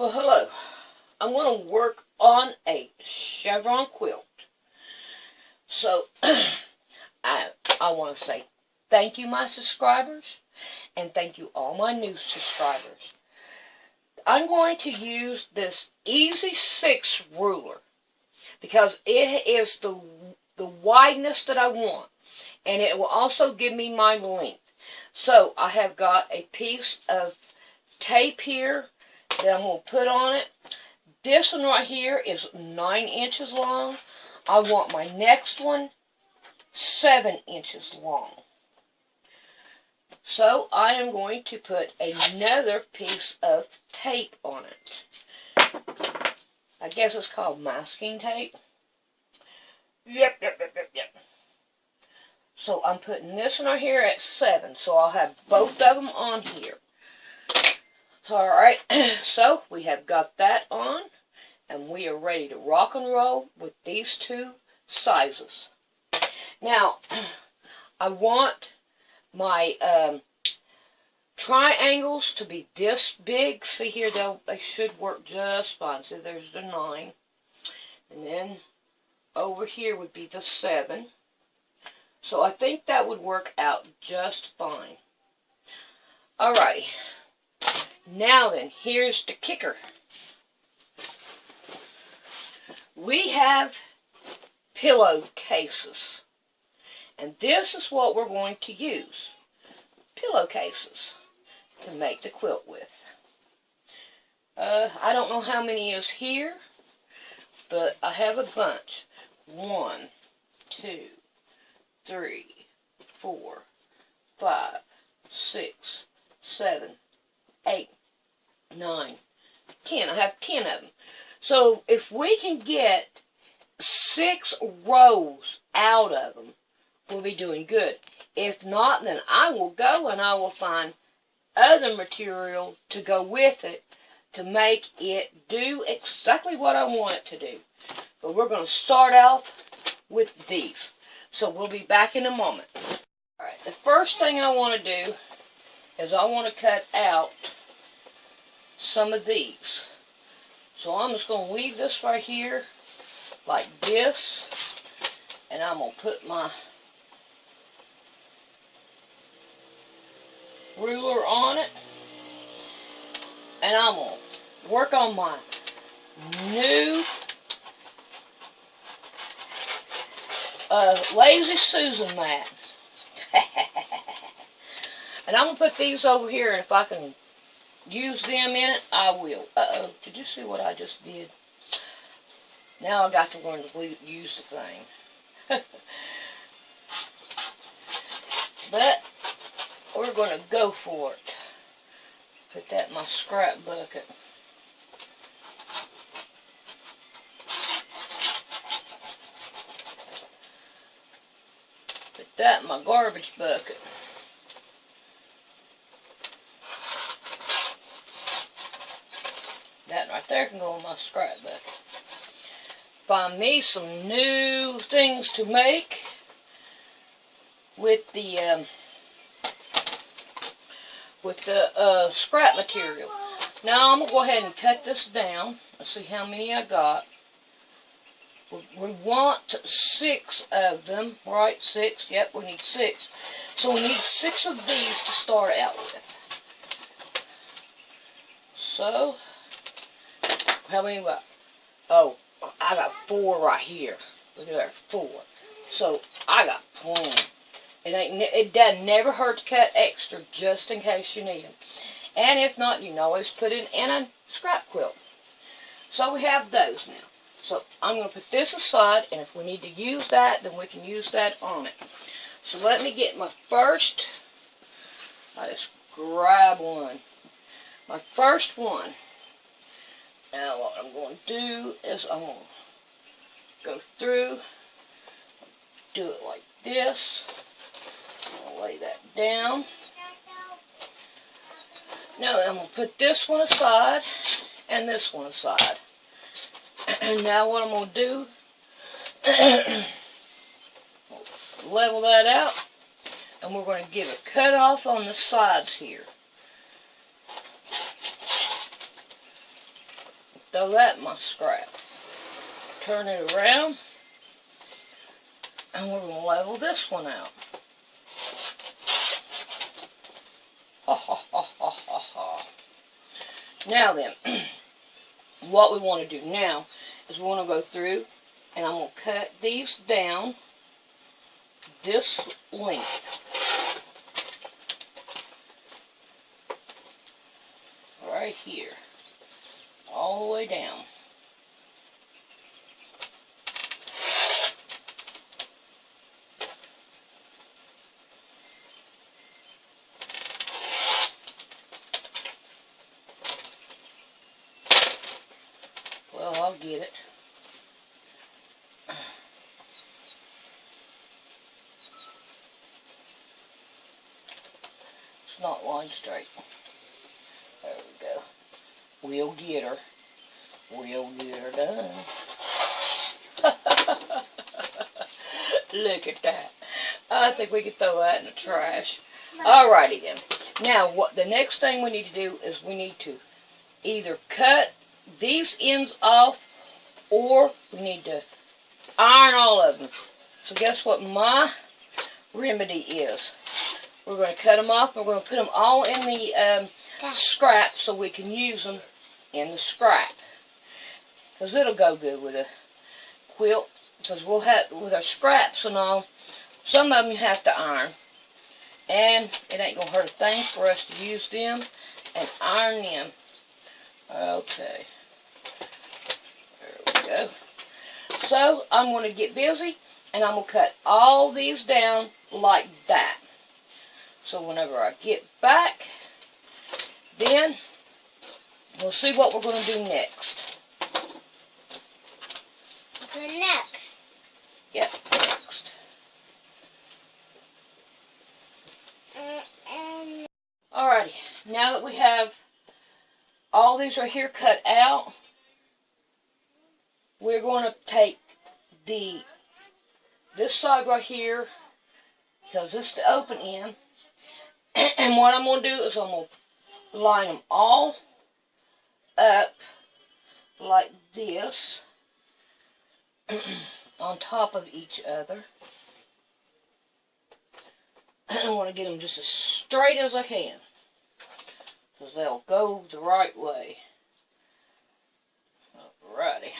Well, hello. I'm going to work on a Chevron quilt. So, I want to say thank you, my subscribers, and thank you all my new subscribers. I'm going to use this Easy 6 ruler because it is the wideness that I want, and it will also give me my length. So, I have got a piece of tape here that I'm going to put on it. This one right here is 9 inches long. I want my next one 7 inches long. So I am going to put another piece of tape on it. I guess it's called masking tape. Yep. So I'm putting this one right here at 7. So I'll have both of them on here. Alright, so we have got that on, and we are ready to rock and roll with these two sizes. Now, I want my triangles to be this big. See here, they should work just fine. See, there's the 9. And then over here would be the 7. So I think that would work out just fine. Alrighty. Now then, here's the kicker. We have pillowcases. And this is what we're going to use. Pillowcases to make the quilt with. I don't know how many is here, but I have a bunch. 1, 2, 3, 4, 5, 6, 7, 8, 9, 10. I have 10 of them. So if we can get 6 rows out of them, we'll be doing good. If not, then I will go and I will find other material to go with it to make it do exactly what I want it to do. But we're going to start off with these. So we'll be back in a moment. Alright, the first thing I want to do is I want to cut out some of these. So I'm just going to leave this right here like this, and I'm going to put my ruler on it, and I'm going to work on my new Lazy Susan mat. And I'm going to put these over here, and if I can use them in it, I will. Uh-oh, did you see what I just did? Now I got to learn to use the thing. But we're going to go for it. Put that in my scrap bucket. Put that in my garbage bucket. That right there can go in my scrap bucket. Find me some new things to make with the scrap material. Now I'm going to go ahead and cut this down. Let's see how many I got. We want 6 of them, right? 6. Yep, we need 6. So we need 6 of these to start out with. So, how many got? Oh, I got 4 right here. Look at that, 4. So I got plenty. It doesn't never hurt to cut extra just in case you need them. And if not, you can always put it in a scrap quilt. So we have those now. So I'm going to put this aside, and if we need to use that, then we can use that on it. So let me get my first. I just grab one. My first one. Now what I'm going to do is I'm going to go through, do it like this. I'll lay that down. Now I'm going to put this one aside and this one aside. And now what I'm going to do, level that out, and we're going to give a cut off on the sides here. throw that in my scrap. Turn it around. And we're going to level this one out. Ha ha ha ha ha ha. Now then, what we want to do now is we want to go through and I'm going to cut these down this length. Right here. All the way down. Well, I'll get it. It's not line straight. There we go. We'll get her. We'll get her done. Look at that. I think we could throw that in the trash. Alrighty then. Now, what the next thing we need to do is we need to either cut these ends off or we need to iron all of them. So guess what my remedy is? We're going to cut them off and we're going to put them all in the scrap so we can use them in the scrap. Because it'll go good with a quilt. Because we'll have, with our scraps and all, some of them you have to iron. And it ain't going to hurt a thing for us to use them and iron them. Okay. There we go. So, I'm going to get busy and I'm going to cut all these down like that. So, whenever I get back, then we'll see what we're going to do next. Okay, next. Yep, next. Alrighty, now that we have all these right here cut out, we're going to take this side right here, because this is the open end, and what I'm going to do is I'm going to line them all up like this on top of each other. I want to get them just as straight as I can, because they'll go the right way. Alrighty.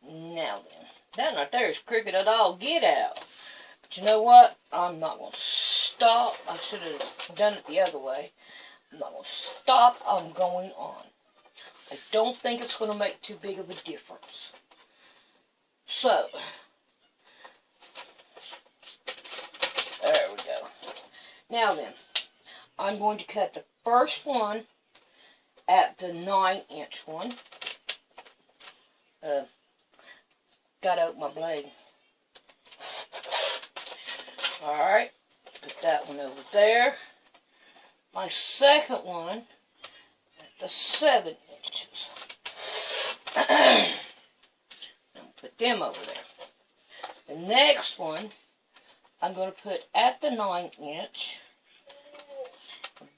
Now then, that right there is crooked at all get out. But you know what? I'm not going to stop. I should have done it the other way. I'm not going to stop. I'm going on. I don't think it's going to make too big of a difference. So, there we go. Now then, I'm going to cut the first one at the 9-inch one. Gotta open my blade. Alright, put that one over there. My second one at the 7 inches. And put them over there. The next one I'm going to put at the 9-inch.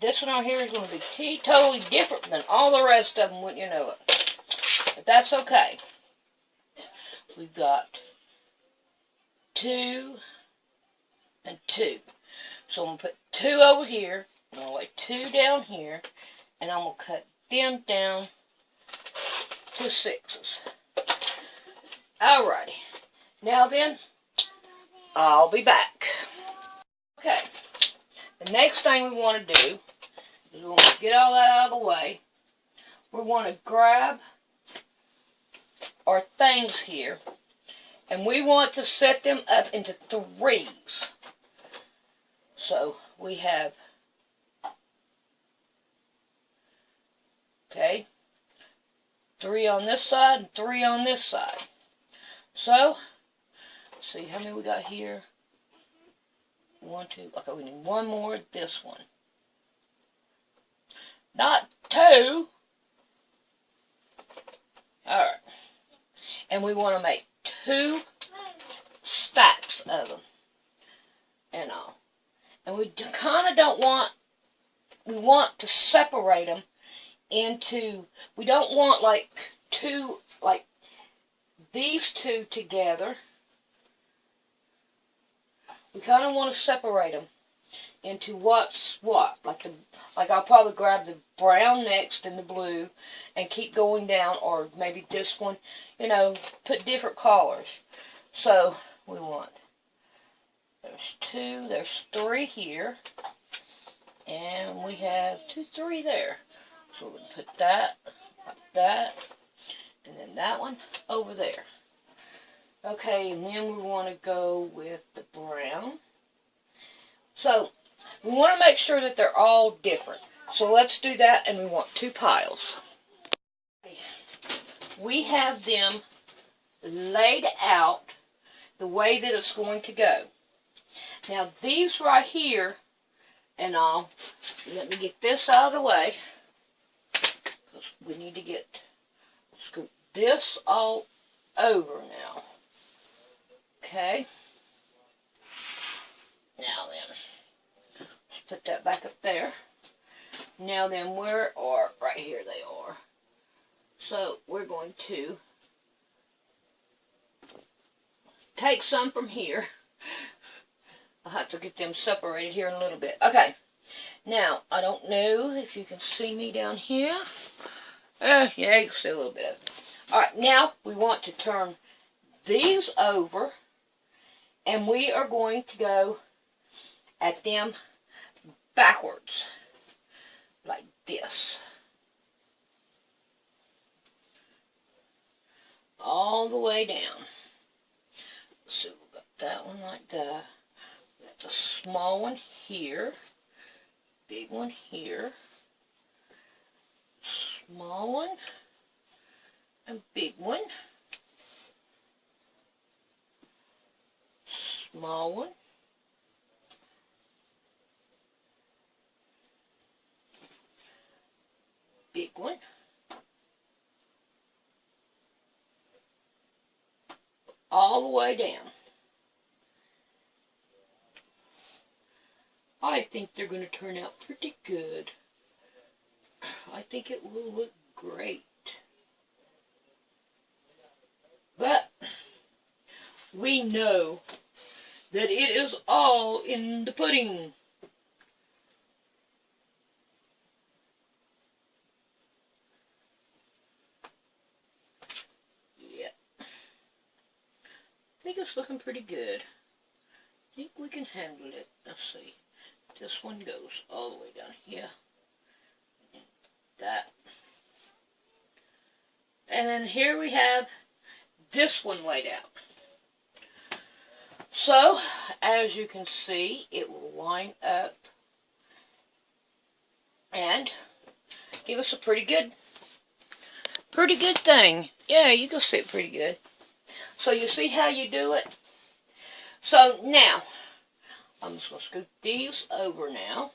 This one out here is going to be totally different than all the rest of them, wouldn't you know it? But that's okay. We've got 2 and 2. So I'm going to put 2 over here, I'm going to lay 2 down here, and I'm going to cut them down to 6s. Alrighty. Now then, I'll be back. Okay. The next thing we want to do is we want to get all that out of the way. We want to grab our things here, and we want to set them up into 3s. So we have, okay, 3 on this side and 3 on this side. So, let's see how many we got here. 1, 2, okay, we need one more, this one. Not 2. Alright. And we want to make 2 stacks of them. And all. And we kind of don't want, we want to separate them into, we don't want like two, like these two together. We kind of want to separate them into what's what. Like I'll probably grab the brown next and the blue and keep going down, or maybe this one, you know, put different colors. So we want, there's 2, there's 3 here, and we have 2, 3 there. So we can put that, like that, and then that one over there. Okay, and then we want to go with the brown. So we want to make sure that they're all different. So let's do that, and we want 2 piles. We have them laid out the way that it's going to go. Now these right here, and all, let me get this out of the way, because we need to scoop this all over now. Okay. Now then, let's put that back up there. Now then, where are, right here they are. So we're going to take some from here. I'll have to get them separated here in a little bit. Okay. Now, I don't know if you can see me down here. Yeah, you can see a little bit of it. Alright, now we want to turn these over, and we are going to go at them backwards, like this. All the way down. So we've got that one like that. We got the small one here, big one here, small one, and big one, small one, big one, all the way down. I think they're going to turn out pretty good. I think it will look great. But we know that it is all in the pudding. Yeah. I think it's looking pretty good. I think we can handle it. Let's see. This one goes all the way down here. And that. And then here we have this one laid out. So, as you can see, it will line up and give us a pretty good thing. Yeah, you can see it pretty good. So you see how you do it? So now, I'm just going to scoop these over now,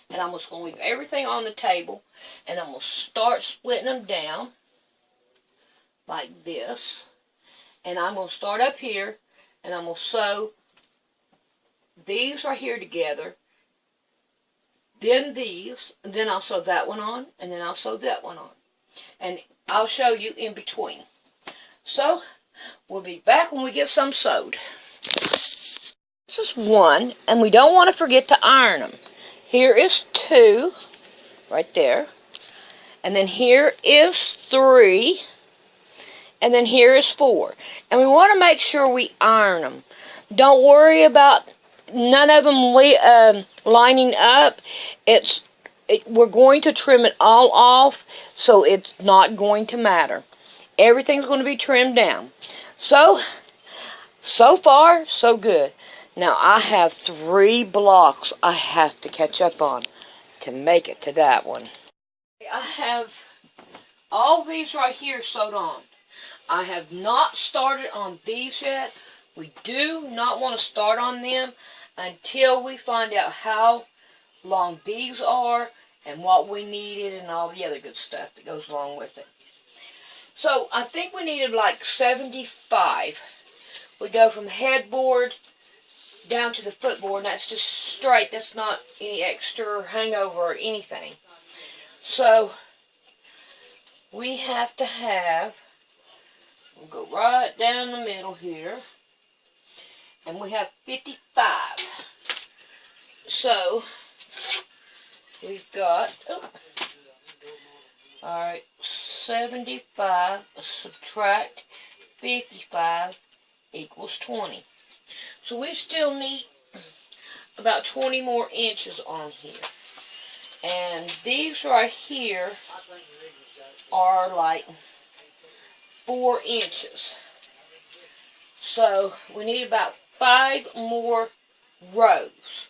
and I'm just going to leave everything on the table, and I'm going to start splitting them down like this, and I'm going to start up here, and I'm going to sew these right here together, then these, and then I'll sew that one on, and then I'll sew that one on, and I'll show you in between. So, we'll be back when we get some sewed. This is 1, and we don't want to forget to iron them. Here is 2, right there. And then here is 3. And then here is 4. And we want to make sure we iron them. Don't worry about none of them lining up. We're going to trim it all off, so it's not going to matter. Everything's going to be trimmed down. So far, so good. Now, I have 3 blocks I have to catch up on to make it to that one. I have all these right here sewed on. I have not started on these yet. We do not want to start on them until we find out how long these are and what we needed and all the other good stuff that goes along with it. So, I think we needed like 75. We go from headboard down to the footboard, and that's just straight. That's not any extra hangover or anything. So, we have to have, we'll go right down the middle here, and we have 55. So, we've got, alright, 75, subtract 55 equals 20. So we still need about 20 more inches on here. And these right here are like 4 inches. So we need about 5 more rows.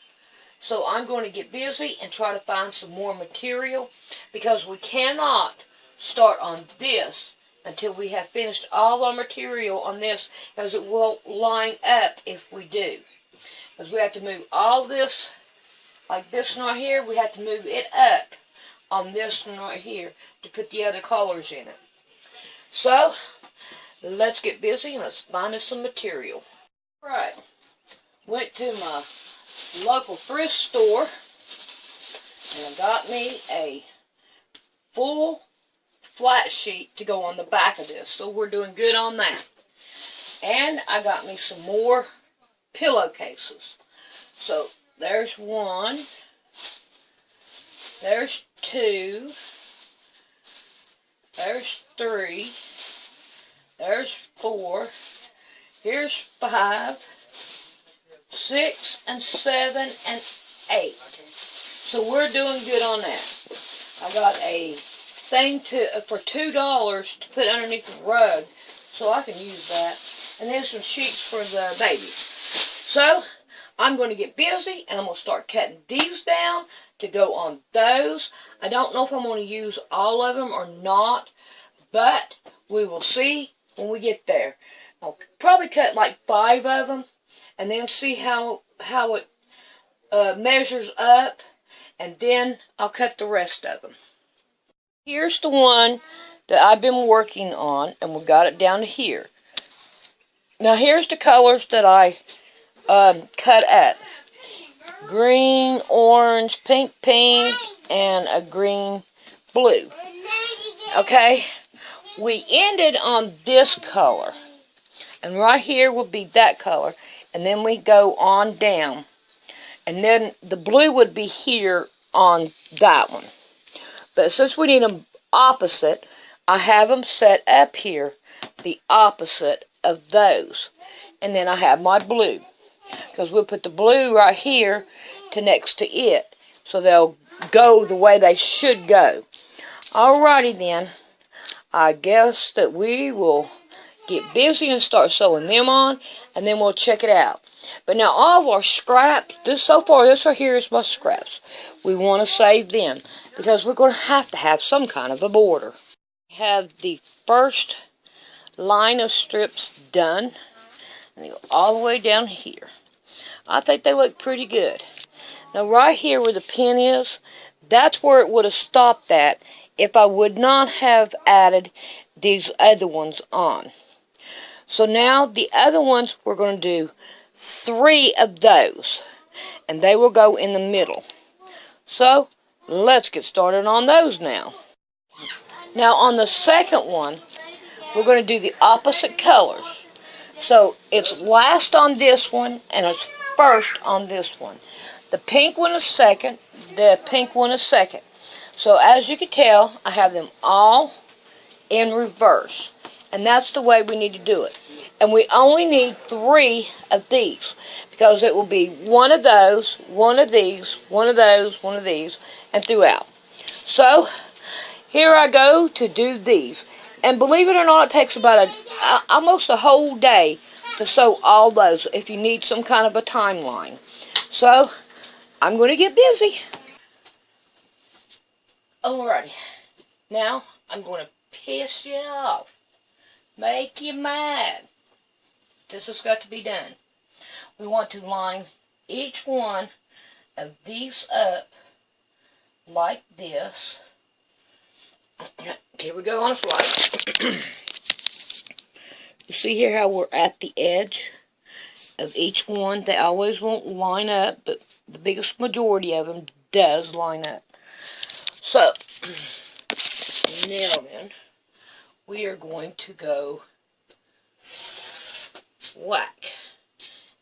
So I'm going to get busy and try to find some more material, because we cannot start on this until we have finished all our material on this, because it won't line up if we do. Because we have to move all this, like this one right here, we have to move it up on this one right here to put the other colors in it. So, let's get busy and let's find us some material. Right, went to my local thrift store and I got me a full flat sheet to go on the back of this. So we're doing good on that. And I got me some more pillowcases. So there's 1, there's 2, there's 3, there's 4, here's 5, 6, and 7, and 8. So we're doing good on that. I got a thing for $2 to put underneath the rug, so I can use that. And then some sheets for the baby. So I'm going to get busy and I'm going to start cutting these down to go on those. I don't know if I'm going to use all of them or not, but we will see when we get there. I'll probably cut like 5 of them and then see how it measures up, and then I'll cut the rest of them. Here's the one that I've been working on, and we got it down to here. Now here's the colors that I cut up. Green, orange, pink, and a green, blue. Okay, we ended on this color, and right here will be that color, and then we go on down, and then the blue would be here on that one. But since we need them opposite, I have them set up here, the opposite of those. And then I have my blue, because we'll put the blue right here to next to it, so they'll go the way they should go. Alrighty then, I guess that we will get busy and start sewing them on, and then we'll check it out. But now all of our scraps, this right here is my scraps. We want to save them, because we're going to have some kind of a border. We have the first line of strips done, and they go all the way down here. I think they look pretty good. Now right here where the pin is, that's where it would have stopped at if I would not have added these other ones on. So now the other ones, we're going to do 3 of those, and they will go in the middle. So let's get started on those now. Now on the second one, we're going to do the opposite colors. So it's last on this one, and it's first on this one. The pink one is second, the pink one is second. So as you can tell, I have them all in reverse. And that's the way we need to do it. And we only need 3 of these, because it will be 1 of those, 1 of these, 1 of those, 1 of these, and throughout. So here I go to do these. And believe it or not, it takes about almost a whole day to sew all those if you need some kind of a timeline. So I'm going to get busy. Alrighty. Now I'm going to piss you off. Make you mad. This has got to be done. We want to line each one of these up like this. Here we go on a flight. You see here how we're at the edge of each one? They always won't line up, but the biggest majority of them does line up. So, now then, we are going to go whack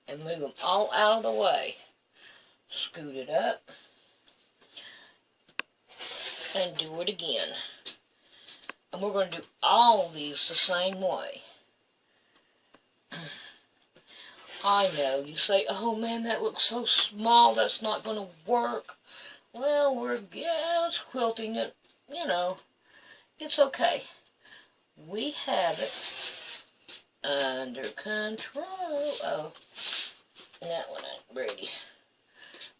and move them all out of the way. Scoot it up and do it again. And we're going to do all these the same way. I know, you say, oh man, that looks so small, that's not going to work. Well, we're just quilting it, you know, it's okay. We have it under control. Oh, that one ain't ready.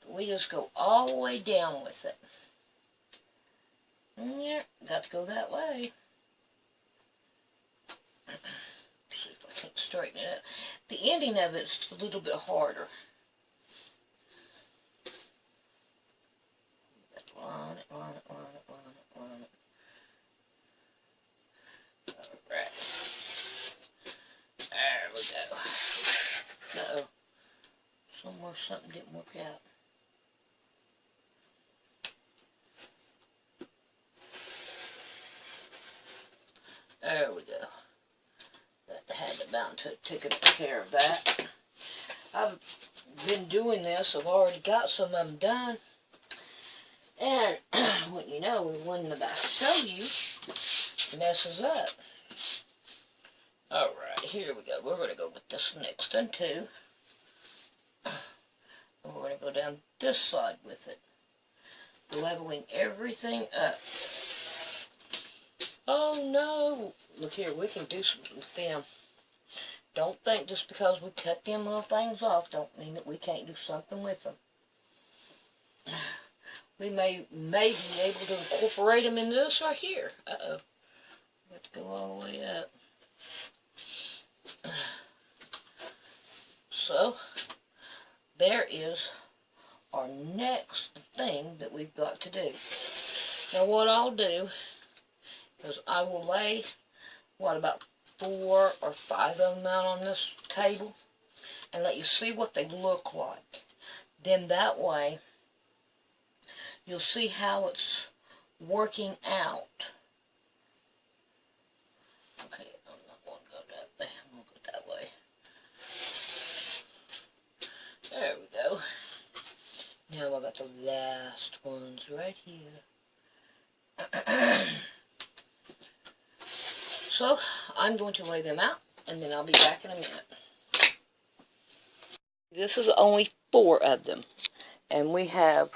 But we just go all the way down with it. Yeah, got to go that way. See if I can straighten it up. The ending of it's a little bit harder. Line it, line it, line it, line it, line it. Alright. There we go. Uh-oh. Somewhere something didn't work out. There we go. That had to bound to taking care of that. I've been doing this. I've already got some of them done. And what you know, one that I show you messes up. Alright, here we go. We're going to go with this next one too. We're going to go down this side with it. Leveling everything up. Oh no! Look here, we can do something with them. Don't think just because we cut them little things off, don't mean that we can't do something with them. We may be able to incorporate them into this right here. Uh-oh. We have to go all the way up. So, there is our next thing that we've got to do. Now what I'll do is I will lay, about 4 or 5 of them out on this table and let you see what they look like. Then that way, you'll see how it's working out. Okay, I'm not going to go that way. I'm going to go that way. There we go. Now I've got the last ones right here. So, I'm going to lay them out, and then I'll be back in a minute. This is only 4 of them, and we have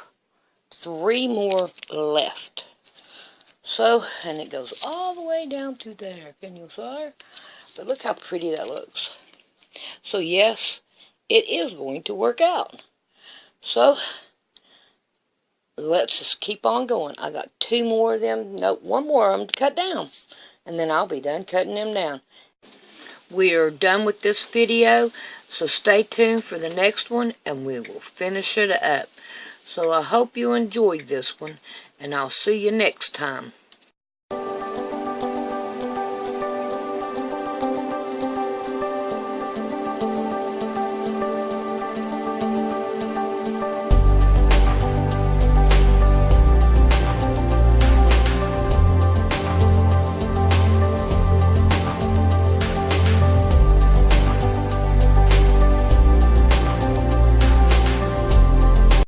3 more left. So, and it goes all the way down to there. Can you see? But look how pretty that looks. So, yes, it is going to work out. So, let's just keep on going. I got 2 more of them. No, 1 more of them to cut down. And then I'll be done cutting them down. We are done with this video, so stay tuned for the next one, and we will finish it up. So I hope you enjoyed this one, and I'll see you next time.